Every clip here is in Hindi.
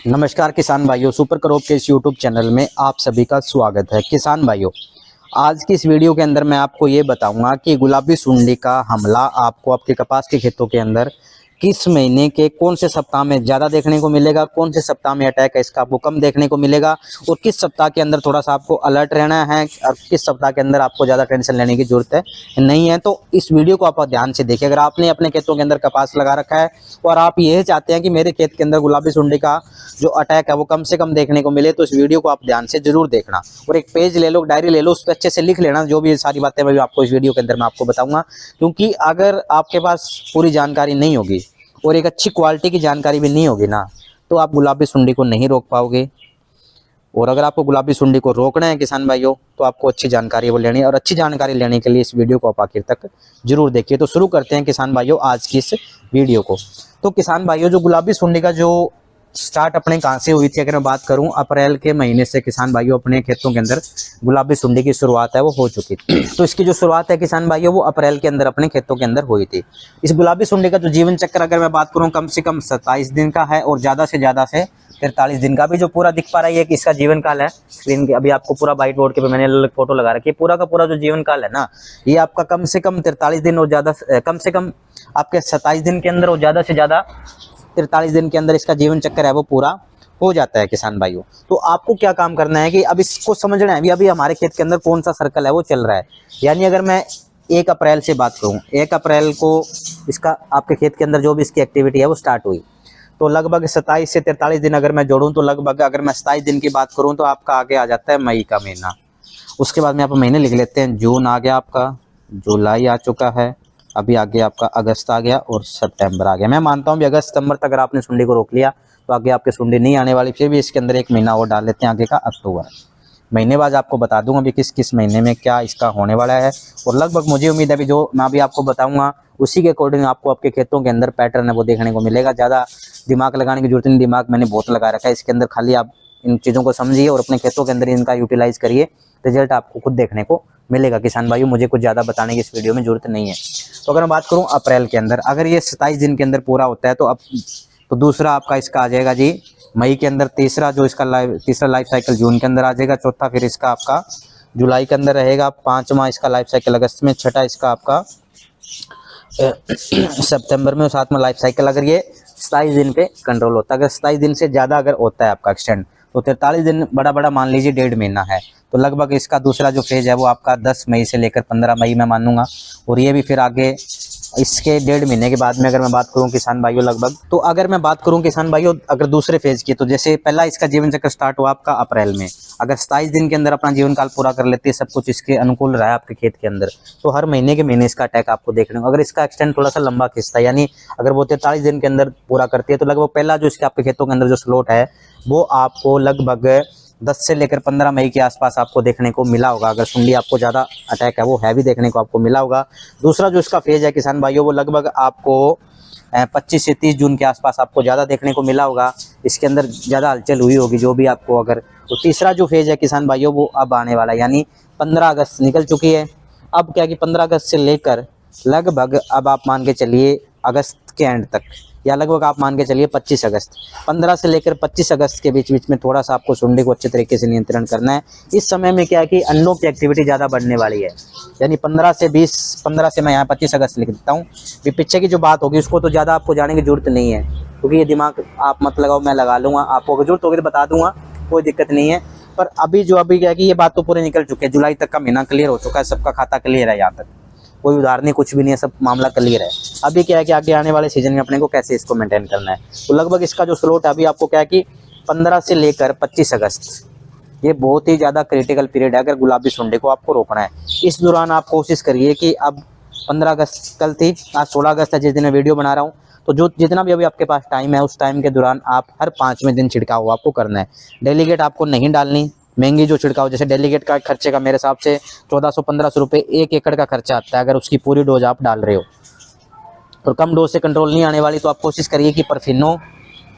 नमस्कार किसान भाइयों, सुपर क्रॉप के इस यूट्यूब चैनल में आप सभी का स्वागत है। किसान भाइयों, आज की इस वीडियो के अंदर मैं आपको ये बताऊंगा कि गुलाबी सुंडी का हमला आपको आपके कपास के खेतों के अंदर किस महीने के कौन से सप्ताह में ज़्यादा देखने को मिलेगा, कौन से सप्ताह में अटैक है इसका आपको कम देखने को मिलेगा और किस सप्ताह के अंदर थोड़ा सा आपको अलर्ट रहना है और किस सप्ताह के अंदर आपको ज़्यादा टेंशन लेने की जरूरत है नहीं है। तो इस वीडियो को आप ध्यान से देखिए। अगर आपने अपने खेतों के अंदर कपास लगा रखा है और आप ये चाहते हैं कि मेरे खेत के अंदर गुलाबी सुंडी का जो अटैक है वो कम से कम देखने को मिले, तो इस वीडियो को आप ध्यान से जरूर देखना और एक पेज ले लो, डायरी ले लो, उस पर अच्छे से लिख लेना जो भी सारी बातें मैं आपको इस वीडियो के अंदर मैं आपको बताऊंगा। क्योंकि अगर आपके पास पूरी जानकारी नहीं होगी और एक अच्छी क्वालिटी की जानकारी भी नहीं होगी ना, तो आप गुलाबी सुंडी को नहीं रोक पाओगे। और अगर आपको गुलाबी सुंडी को रोकना है किसान भाइयों, तो आपको अच्छी जानकारी वो लेनी है और अच्छी जानकारी लेने के लिए इस वीडियो को आप आखिर तक जरूर देखिए। तो शुरू करते हैं किसान भाइयों आज की इस वीडियो को। तो किसान भाइयों, जो गुलाबी सुंडी का जो स्टार्ट अपने कहाँ से हुई थी, अगर मैं बात करूं अप्रैल के महीने से किसान भाइयों अपने खेतों के अंदर गुलाबी सुंडी की शुरुआत है वो हो चुकी थी। तो इसकी जो शुरुआत है किसान भाइयों वो अप्रैल के अंदर अपने खेतों के अंदर हुई थी। इस गुलाबी सुंडी का जो जीवन चक्र अगर मैं बात करूं कम से कम 27 दिन का है और ज़्यादा से 43 दिन का भी जो पूरा दिख पा रहा है कि इसका जीवन काल है। स्क्रीन के अभी आपको पूरा व्हाइट बोर्ड के पे मैंने फोटो लगा रखी है। पूरा का पूरा जो जीवन काल है ना, ये आपका कम से कम 43 दिन और ज़्यादा कम से कम आपके 27 दिन के अंदर और ज़्यादा से ज़्यादा 43 दिन के अंदर इसका जीवन चक्र है वो पूरा हो जाता है किसान भाइयों। तो आपको क्या काम करना है कि अब इसको समझना है अभी हमारे खेत के अंदर कौन सा सर्कल है वो चल रहा है। यानी अगर मैं 1 अप्रैल से बात करूं, 1 अप्रैल को इसका आपके खेत के अंदर जो भी इसकी एक्टिविटी है वो स्टार्ट हुई, तो लगभग 27 से 43 दिन अगर मैं जोड़ूं तो लगभग अगर मैं 27 दिन की बात करूं तो आपका आगे आ जाता है मई का महीना। उसके बाद में आप महीने लिख लेते हैं। जून आ गया, आपका जुलाई आ चुका है, अभी आगे आपका अगस्त आ गया और सितंबर आ गया। मैं मानता हूँ भी अगस्त सितंबर तक अगर आपने सुंडी को रोक लिया तो आगे आपकी सुंडी नहीं आने वाली। फिर भी इसके अंदर 1 महीना और डाल लेते हैं आगे का अक्टूबर महीने बाद आपको बता दूंगा अभी किस किस महीने में क्या इसका होने वाला है। और लगभग मुझे उम्मीद है अभी जो मैं अभी आपको बताऊंगा उसी के अकॉर्डिंग आपको आपके खेतों के अंदर पैटर्न है वो देखने को मिलेगा। ज़्यादा दिमाग लगाने की जरूरत नहीं, दिमाग मैंने बहुत लगा रखा है इसके अंदर। खाली आप इन चीज़ों को समझिए और अपने खेतों के अंदर इनका यूटिलाइज करिए, रिजल्ट आपको खुद देखने को मिलेगा किसान भाइयों। मुझे कुछ ज़्यादा बताने की इस वीडियो में जरूरत नहीं है। तो अगर मैं बात करूं अप्रैल के अंदर, अगर ये 27 दिन के अंदर पूरा होता है तो अब तो दूसरा आपका इसका आ जाएगा जी मई के अंदर। तीसरा जो इसका तीसरा लाइफ साइकिल जून के अंदर आ जाएगा। चौथा फिर इसका आपका जुलाई के अंदर रहेगा। 5वां इसका लाइफ साइकिल अगस्त में। छठा इसका आपका सितंबर में। और 7वां लाइफ साइकिल अगर ये 27 दिन पे कंट्रोल होता है। अगर 27 दिन से ज़्यादा अगर होता है आपका एक्सटेंड तो 43 दिन बड़ा मान लीजिए 1.5 महीना है, तो लगभग इसका दूसरा जो फेज है वो आपका 10 मई से लेकर 15 मई में मानूंगा। और ये भी फिर आगे इसके 1.5 महीने के बाद में अगर मैं बात करूं किसान भाइयों लगभग, तो अगर मैं बात करूं किसान भाइयों अगर दूसरे फेज की, तो जैसे पहला इसका जीवन चक्र स्टार्ट हुआ आपका अप्रैल में, अगर 27 दिन के अंदर अपना जीवन काल पूरा कर लेते हैं, सब कुछ इसके अनुकूल रहा है आपके खेत के अंदर, तो हर महीने के महीने इसका अटैक आपको देखने को। अगर इसका एक्सटेंड थोड़ा सा लंबा खिंचता है, यानी अगर वो 43 दिन के अंदर पूरा करती है, तो लगभग पहला जो इसके आपके खेतों के अंदर जो स्लॉट है वो आपको लगभग 10 से लेकर 15 मई के आसपास आपको देखने को मिला होगा। अगर सुंडी आपको ज़्यादा अटैक है वो हैवी देखने को आपको मिला होगा। दूसरा जो इसका फेज है किसान भाइयों वो लगभग आपको 25 से 30 जून के आसपास आपको ज़्यादा देखने को मिला होगा। इसके अंदर ज़्यादा हलचल हुई होगी जो भी आपको अगर। तो तीसरा जो फेज है किसान भाइयों वो अब आने वाला है, यानी 15 अगस्त निकल चुकी है। अब क्या कि 15 अगस्त से लेकर लगभग अब आप मान के चलिए अगस्त के एंड तक, या लगभग आप मान के चलिए 25 अगस्त, 15 से लेकर 25 अगस्त के बीच में थोड़ा सा आपको सुंडी को अच्छे तरीके से नियंत्रण करना है। इस समय में क्या है कि अंडों की एक्टिविटी ज़्यादा बढ़ने वाली है, यानी 15 से 20, 15 से मैं यहाँ 25 अगस्त लिख देता हूँ। भी पीछे की जो बात होगी उसको तो ज़्यादा आपको जाने की जरूरत नहीं है, क्योंकि ये दिमाग आप मत लगाओ, मैं लगा लूँगा। आपको अगर जरूरत होगी तो बता दूंगा, कोई दिक्कत नहीं है। पर अभी क्या है कि ये बात तो पूरी निकल चुकी है। जुलाई तक का महीना क्लियर हो चुका है, सबका खाता क्लियर है, यहाँ तक कोई उधार नहीं, कुछ भी नहीं है, सब मामला क्लियर है। अभी क्या है कि आगे आने वाले सीजन में अपने को कैसे इसको मेंटेन करना है। तो लगभग इसका जो स्लॉट है अभी आपको क्या है कि 15 से लेकर 25 अगस्त, ये बहुत ही ज़्यादा क्रिटिकल पीरियड है अगर गुलाबी सुंडी को आपको रोकना है। इस दौरान आप कोशिश करिए कि अब 15 अगस्त कल थी, आज 16 अगस्त है जिस दिन मैं वीडियो बना रहा हूँ, तो जो जितना भी अभी आपके पास टाइम है उस टाइम के दौरान आप हर 5वें दिन छिड़काव आपको करना है। डेलीगेट आपको नहीं डालनी, महंगी जो छिड़काव, जैसे डेलीगेट का खर्चे का मेरे हिसाब से 1400-1500 रुपये 1 एकड़ का खर्चा आता है अगर उसकी पूरी डोज आप डाल रहे हो। और कम डोज से कंट्रोल नहीं आने वाली तो आप कोशिश करिए कि परफिनो,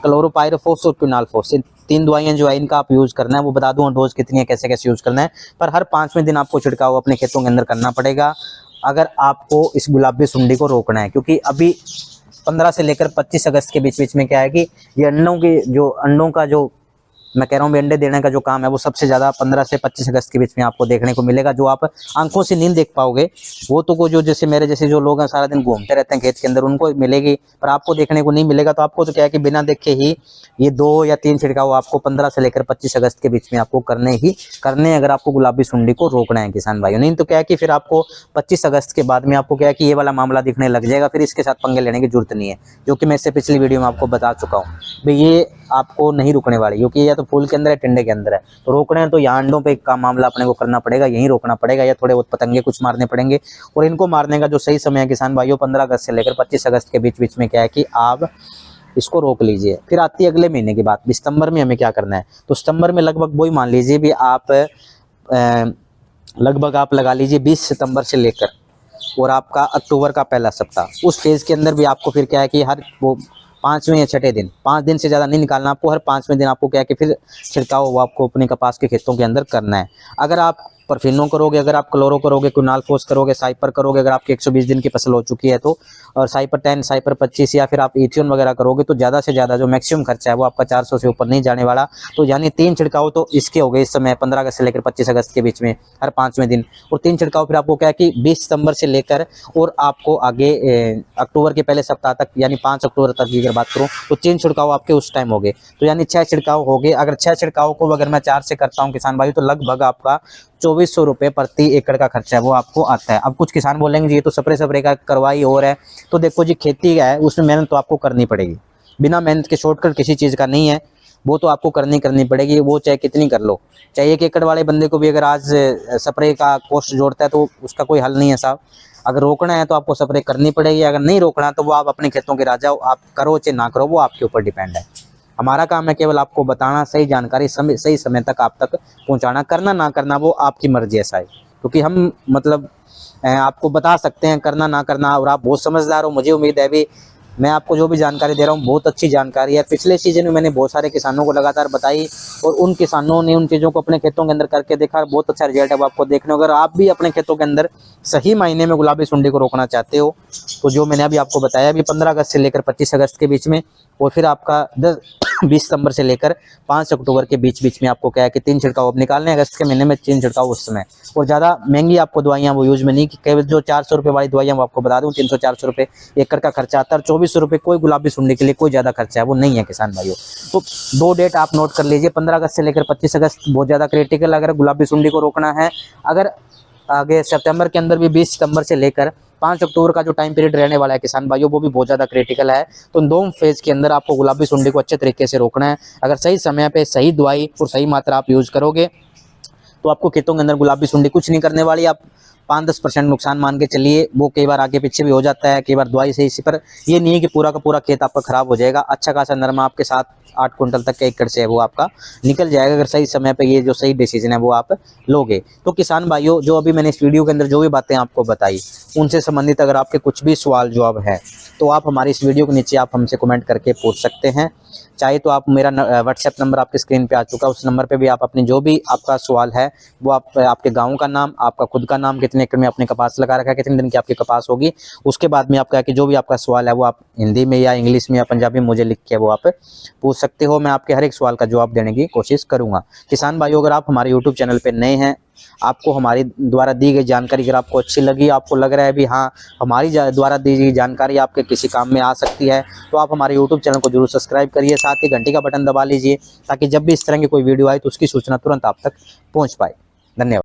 क्लोरोपाइरोफॉस और क्विनालफॉस, 3 दवाइयाँ जो है इनका आप यूज़ करना है। वो बता दूँ डोज कितनी है, कैसे कैसे यूज़ करना है, पर हर 5वें दिन आपको छिड़काव अपने खेतों के अंदर करना पड़ेगा अगर आपको इस गुलाबी सुंडी को रोकना है। क्योंकि अभी 15 से लेकर 25 अगस्त के बीच में क्या है कि ये अंडों का जो मैं कह रहा हूँ अंडे देने का जो काम है वो सबसे ज़्यादा 15 से 25 अगस्त के बीच में आपको देखने को मिलेगा। जो आप आंखों से नहीं देख पाओगे वो तो को जो जैसे मेरे जैसे जो लोग हैं सारा दिन घूमते रहते हैं खेत के अंदर उनको मिलेगी, पर आपको देखने को नहीं मिलेगा। तो आपको तो क्या है कि बिना देखे ही ये 2 या 3 छिड़काव आपको 15 से लेकर 25 अगस्त के बीच में आपको करने अगर आपको गुलाबी सुंडी को रोकना है किसान भाइयों। नहीं तो क्या है कि फिर आपको 25 अगस्त के बाद में आपको क्या है कि ये वाला मामला दिखने लग जाएगा, फिर इसके साथ पंगे लेने की जरूरत नहीं है, जो कि मैं इससे पिछली वीडियो में आपको बता चुका हूँ भाई। ये आपको नहीं रुकने वाली, क्योंकि या तो फूल के अंदर है टिंडे के अंदर है, तो रोकने हैं तो यहाँ अंडों पे का मामला अपने को करना पड़ेगा, यहीं रोकना पड़ेगा, या थोड़े बहुत पतंगे कुछ मारने पड़ेंगे। और इनको मारने का जो सही समय है किसान भाइयों 15 अगस्त से लेकर 25 अगस्त के बीच में क्या है कि आप इसको रोक लीजिए। फिर आती है अगले महीने की बात, सितंबर में हमें क्या करना है। तो सितंबर में लगभग वही मान लीजिए भी आप लगभग आप लगा लीजिए 20 सितंबर से लेकर और आपका अक्टूबर का पहला सप्ताह, उस फेज़ के अंदर भी आपको फिर क्या है कि हर वो 5वें या 6ठे दिन, 5 दिन से ज़्यादा नहीं निकालना आपको, हर 5वें दिन आपको क्या है कि फिर छिड़काव वो आपको अपने कपास के खेतों के अंदर करना है। अगर आप परफिनो करोगे, अगर आप क्लोरो करोगे, क्विनाल फोस करोगे, साइपर करोगे, अगर आपकी 120 दिन की फसल हो चुकी है तो, और साइपर 10, साइपर 25 या फिर आप इथियोन वगैरह करोगे तो ज़्यादा से ज़्यादा जो मैक्सिमम खर्चा है वो आपका 400 से ऊपर नहीं जाने वाला। तो यानी 3 छिड़काव तो इसके हो गए इस समय 15 अगस्त से लेकर 25 अगस्त के बीच में हर 5वें दिन, और 3 छिड़काव फिर आपको क्या है कि 20 सितंबर से लेकर और आपको आगे अक्टूबर के पहले सप्ताह तक यानी 5 अक्टूबर तक की अगर बात करूँ तो 3 छिड़काव आपके उस टाइम हो गए, तो यानी 6 छिड़काव हो गए। अगर 6 छिड़काव को अगर मैं 4 से करता हूँ किसान भाई तो लगभग आपका 2400 रुपये प्रति एकड़ का खर्चा है वो आपको आता है। अब कुछ किसान बोलेंगे जी ये तो स्प्रे का करवाई और है, तो देखो जी खेती है उसमें मेहनत तो आपको करनी पड़ेगी, बिना मेहनत के शॉर्टकट किसी चीज़ का नहीं है, वो तो आपको करनी पड़ेगी, वो चाहे कितनी कर लो। चाहे 1 एकड़ वाले बंदे को भी अगर आज स्प्रे का कॉस्ट जोड़ता है तो उसका कोई हल नहीं है साहब। अगर रोकना है तो आपको स्प्रे करनी पड़ेगी, अगर नहीं रोकना तो वो आप अपने खेतों के राजा हो, आप करो चाहे ना करो वो आपके ऊपर डिपेंड है। हमारा काम है केवल आपको बताना, सही जानकारी सही समय तक आप तक पहुंचाना, करना ना करना वो आपकी मर्जी है साहब, क्योंकि हम मतलब आपको बता सकते हैं करना ना करना, और आप बहुत समझदार हो, मुझे उम्मीद है भी मैं आपको जो भी जानकारी दे रहा हूँ बहुत अच्छी जानकारी है। पिछले सीजन में मैंने बहुत सारे किसानों को लगातार बताई और उन किसानों ने उन चीज़ों को अपने खेतों के अंदर करके देखा और बहुत अच्छा रिजल्ट है वो आपको देखने। अगर आप भी अपने खेतों के अंदर सही मायने में गुलाबी सुंडी को रोकना चाहते हो तो जो मैंने अभी आपको बताया अभी 15 अगस्त से लेकर 25 अगस्त के बीच में, और फिर आपका 20 सितंबर से लेकर 5 अक्टूबर के बीच में आपको क्या है कि 3 छिड़काव अब निकालने, अगस्त के महीने में 3 छिड़काव उस समय। और ज़्यादा महंगी आपको दवाइयाँ वो यूज में नहीं, केवल जो 400 रुपये वाली दवाइयाँ वो आपको बता दूँ 300-400 रुपये एकड़ का खर्चा आता है, 2400 रुपये कोई गुलाबी सुंडी के लिए कोई ज़्यादा खर्चा है वो नहीं है किसान भाइयों। तो 2 डेट आप नोट कर लीजिए, 15 अगस्त से लेकर 25 अगस्त बहुत ज़्यादा क्रिटिकल अगर गुलाबी सुंडी को रोकना है। अगर आगे सितंबर के अंदर भी 20 सितंबर से लेकर 5 अक्टूबर का जो टाइम पीरियड रहने वाला है किसान भाइयों वो भी बहुत ज़्यादा क्रिटिकल है। तो इन 2 फेज़ के अंदर आपको गुलाबी सुंडी को अच्छे तरीके से रोकना है। अगर सही समय पे सही दवाई और सही मात्रा आप यूज़ करोगे तो आपको खेतों के अंदर गुलाबी सुंडी कुछ नहीं करने वाली। आप 5-10% नुकसान मान के चलिए, वो कई बार आगे पीछे भी हो जाता है, कई बार दवाई से इसी पर ये नहीं है कि पूरा का पूरा खेत आपका खराब हो जाएगा। अच्छा खासा नरमा आपके 7-8 कुंटल तक के एकड़ से है वो आपका निकल जाएगा अगर सही समय पे ये जो सही डिसीजन है वो आप लोगे। तो किसान भाइयों जो अभी मैंने इस वीडियो के अंदर जो भी बातें आपको बताई उनसे संबंधित अगर आपके कुछ भी सवाल जवाब है तो आप हमारी इस वीडियो के नीचे आप हमसे कमेंट करके पूछ सकते हैं। चाहे तो आप मेरा व्हाट्सएप नंबर आपके स्क्रीन पे आ चुका है, उस नंबर पे भी आप अपनी जो भी आपका सवाल है वो आप आपके गांव का नाम, आपका खुद का नाम, कितने एकड़ में आपने कपास लगा रखा है, कितने दिन की आपकी कपास होगी, उसके बाद में आपका कि जो भी आपका सवाल है वो आप हिंदी में या इंग्लिश में या पंजाबी में मुझे लिख के वो आप पूछ सकते हो। मैं आपके हर एक सवाल का जवाब देने की कोशिश करूँगा। किसान भाइयों अगर आप हमारे यूट्यूब चैनल पर नए हैं, आपको हमारी द्वारा दी गई जानकारी अगर आपको अच्छी लगी, आपको लग रहा है भी हाँ हमारी द्वारा दी गई जानकारी आपके किसी काम में आ सकती है, तो आप हमारे यूट्यूब चैनल को जरूर सब्सक्राइब करिए, साथ ही घंटी का बटन दबा लीजिए ताकि जब भी इस तरह की कोई वीडियो आए तो उसकी सूचना तुरंत आप तक पहुंच पाए। धन्यवाद।